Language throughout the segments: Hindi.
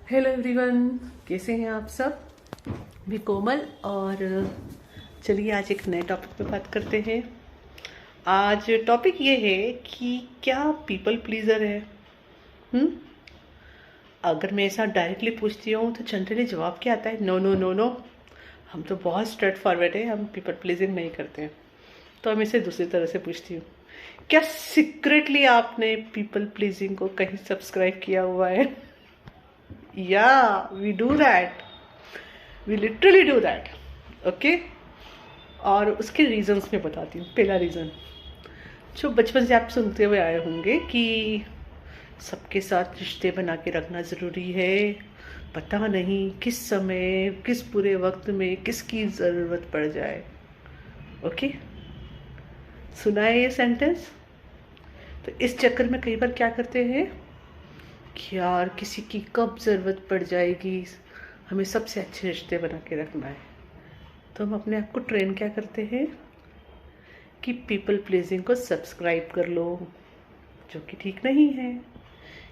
हेलो एवरीवन, कैसे हैं आप सब। मैं कोमल और चलिए आज एक नए टॉपिक पे बात करते हैं। आज टॉपिक ये है कि क्या पीपल प्लीजर है। हम्म अगर मैं ऐसा डायरेक्टली पूछती हूँ तो जनरली जवाब क्या आता है? नो नो नो नो, हम तो बहुत स्ट्रेट फॉरवर्ड है, हम पीपल प्लीजिंग नहीं करते हैं। तो हम इसे दूसरी तरह से पूछती हूँ, क्या सीक्रेटली आपने पीपल प्लीजिंग को कहीं सब्सक्राइब किया हुआ है? या we do that, we literally do that. Okay, और उसके रीजंस मैं बताती हूँ। पहला रीज़न जो बचपन से आप सुनते हुए आए होंगे कि सबके साथ रिश्ते बना के रखना ज़रूरी है, पता नहीं किस समय किस बुरे वक्त में किसकी ज़रूरत पड़ जाए। ओके, सुना है ये सेंटेंस? तो इस चक्कर में कई बार क्या करते हैं कि यार किसी की कब ज़रूरत पड़ जाएगी, हमें सबसे अच्छे रिश्ते बना के रखना है। तो हम अपने आप को ट्रेन क्या करते हैं कि पीपल प्लीजिंग को सब्सक्राइब कर लो, जो कि ठीक नहीं है।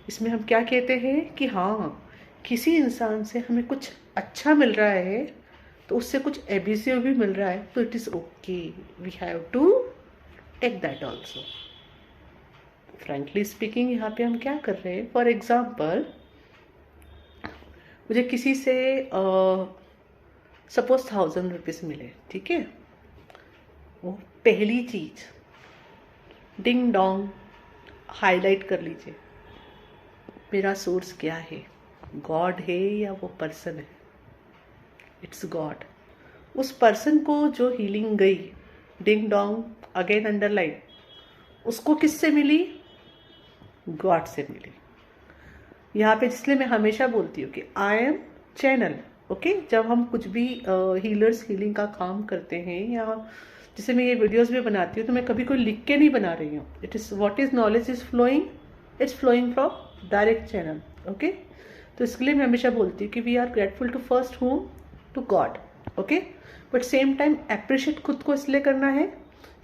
इसमें हम क्या कहते हैं कि हाँ, किसी इंसान से हमें कुछ अच्छा मिल रहा है तो उससे कुछ एब्यूसिव भी मिल रहा है, तो it is okay, we have to take that also. Frankly speaking, यहाँ पे हम क्या कर रहे हैं, फॉर एग्जाम्पल मुझे किसी से सपोज 1000 रुपीज़ मिले, ठीक है। वो पहली चीज डिंग डोंग हाईलाइट कर लीजिए, मेरा सोर्स क्या है, गॉड है या वो पर्सन है? It's God. उस पर्सन को जो हीलिंग गई, डिंग डोंग अगेन अंडरलाइन, उसको किससे मिली? गॉड से मिली। यहाँ पे इसलिए मैं हमेशा बोलती हूँ कि आई एम चैनल। ओके, जब हम कुछ भी हीलर्स हीलिंग का काम करते हैं या जैसे मैं ये वीडियोस भी बनाती हूँ तो मैं कभी कोई लिख के नहीं बना रही हूँ। It is what is knowledge is flowing, it's flowing from direct channel. Okay, तो इसके लिए मैं हमेशा बोलती हूँ कि we are grateful to first home, to God. Okay, but same time appreciate खुद को इसलिए करना है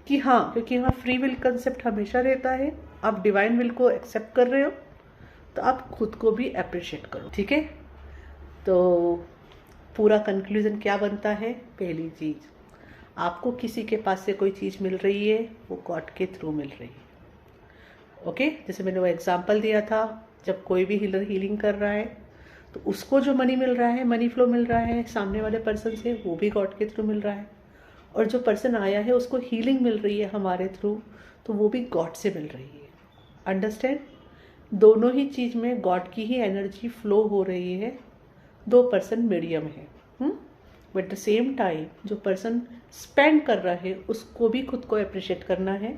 कि हाँ, क्योंकि यहाँ फ्री विल कंसेप्ट हमेशा रहता है। आप डिवाइन विल को एक्सेप्ट कर रहे हो तो आप खुद को भी अप्रिशिएट करो, ठीक है। तो पूरा कंक्लूजन क्या बनता है? पहली चीज, आपको किसी के पास से कोई चीज मिल रही है, वो गॉड के थ्रू मिल रही है। ओके, जैसे मैंने वो एग्जांपल दिया था, जब कोई भी हीलर हीलिंग कर रहा है तो उसको जो मनी मिल रहा है, मनी फ्लो मिल रहा है सामने वाले पर्सन से, वो भी गॉड के थ्रू मिल रहा है। और जो पर्सन आया है उसको हीलिंग मिल रही है हमारे थ्रू, तो वो भी गॉड से मिल रही है। अंडरस्टैंड? दोनों ही चीज में गॉड की ही एनर्जी फ्लो हो रही है। दो पर्सन मीडियम है, बट द सेम टाइम जो पर्सन स्पेंड कर रहा है उसको भी खुद को अप्रिशिएट करना है,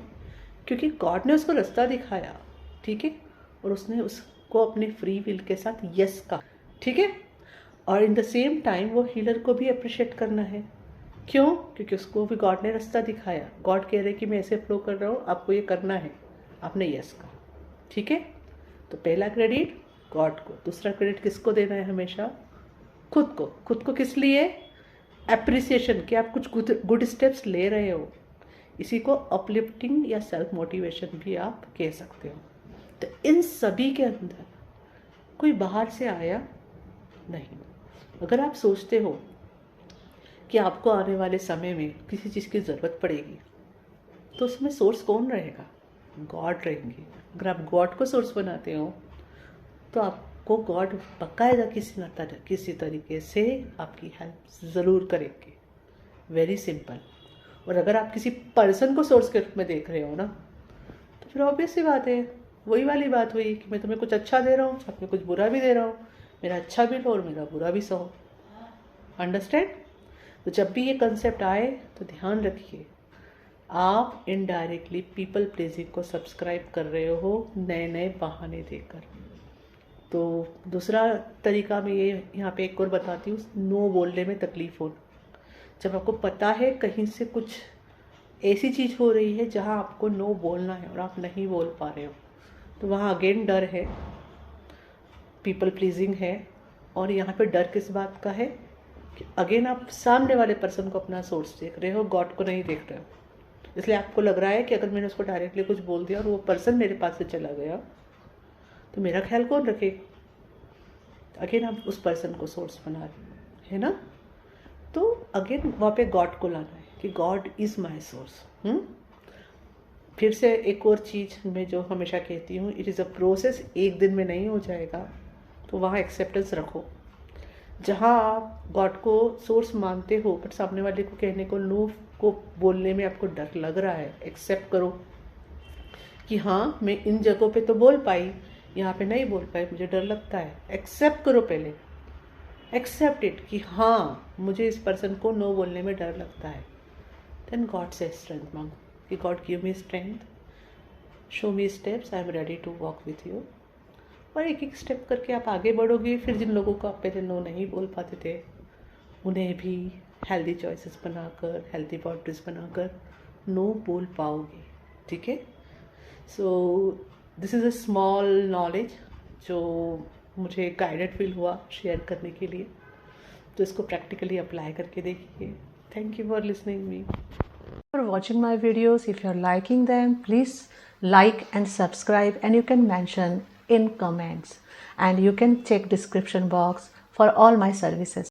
क्योंकि गॉड ने उसको रास्ता दिखाया, ठीक है, और उसने उसको अपने फ्री विल के साथ यस कहा, ठीक है। और इन द सेम टाइम वो हीलर को भी अप्रिशिएट करना है। क्यों? क्योंकि उसको भी गॉड ने रास्ता दिखाया। गॉड कह रहे कि मैं ऐसे फ्लो कर रहा हूँ, आपको ये करना है, आपने यस कहा, ठीक है। तो पहला क्रेडिट गॉड को, दूसरा क्रेडिट किसको देना है? हमेशा खुद को। खुद को किस लिए? एप्रिसिएशन कि आप कुछ गुड स्टेप्स ले रहे हो। इसी को अपलिफ्टिंग या सेल्फ मोटिवेशन भी आप कह सकते हो। तो इन सभी के अंदर कोई बाहर से आया नहीं। अगर आप सोचते हो कि आपको आने वाले समय में किसी चीज़ की ज़रूरत पड़ेगी तो उसमें सोर्स कौन रहेगा? गॉड रहेंगे। अगर आप गॉड को सोर्स बनाते हो तो आपको गॉड बकायदा किसी तरीके से आपकी हेल्प ज़रूर करेंगे। Very simple. और अगर आप किसी पर्सन को सोर्स के रूप में देख रहे हो ना, तो फिर ऑब्वियस सी बात है, वही वाली बात हुई कि मैं तुम्हें कुछ अच्छा दे रहा हूँ, साथ में कुछ बुरा भी दे रहा हूँ, मेरा अच्छा भी लो और मेरा बुरा भी सहो। अंडरस्टैंड? तो जब भी ये कंसेप्ट आए तो ध्यान रखिए, आप इनडायरेक्टली पीपल प्लीजिंग को सब्सक्राइब कर रहे हो नए नए बहाने देकर। तो दूसरा तरीका मैं ये यहाँ पे एक और बताती हूँ, नो बोलने में तकलीफ हो। जब आपको पता है कहीं से कुछ ऐसी चीज़ हो रही है जहाँ आपको नो बोलना है और आप नहीं बोल पा रहे हो, तो वहाँ अगेन डर है, पीपल प्लीजिंग है। और यहाँ पे डर किस बात का है कि अगेन आप सामने वाले पर्सन को अपना सोर्स देख रहे हो, गॉड को नहीं देख रहे हो। इसलिए आपको लग रहा है कि अगर मैंने उसको डायरेक्टली कुछ बोल दिया और वो पर्सन मेरे पास से चला गया तो मेरा ख्याल कौन रखेगा? अगेन आप उस पर्सन को सोर्स बना रहे है ना। तो अगेन वहाँ पे गॉड को लाना है कि गॉड इज़ माई सोर्स। फिर से एक और चीज़ मैं जो हमेशा कहती हूँ, इट इज़ अ प्रोसेस, एक दिन में नहीं हो जाएगा। तो वहाँ एक्सेप्टेंस रखो। जहाँ आप गॉड को सोर्स मानते हो बट सामने वाले को कहने को, नो को बोलने में आपको डर लग रहा है, एक्सेप्ट करो कि हाँ मैं इन जगहों पे तो बोल पाई, यहाँ पे नहीं बोल पाई, मुझे डर लगता है। एक्सेप्ट करो पहले, एक्सेप्ट इट कि हाँ मुझे इस पर्सन को नो बोलने में डर लगता है। देन गॉड से स्ट्रेंथ मांगो कि God give me strength, show me steps, I am ready to walk with you. और एक एक स्टेप करके आप आगे बढ़ोगे। फिर जिन लोगों को आप पहले नो नहीं बोल पाते थे, उन्हें भी हेल्दी चॉइसेस बनाकर, हेल्दी बाउंड्रीज बनाकर नो बोल पाओगे। ठीक है। So this is a small knowledge जो मुझे गाइडेड फील हुआ शेयर करने के लिए। तो इसको प्रैक्टिकली अप्लाई करके देखिए। Thank you for listening me, for watching my videos. If you're liking them, please like and subscribe, and you can mention in comments, and you can check description box for all my services.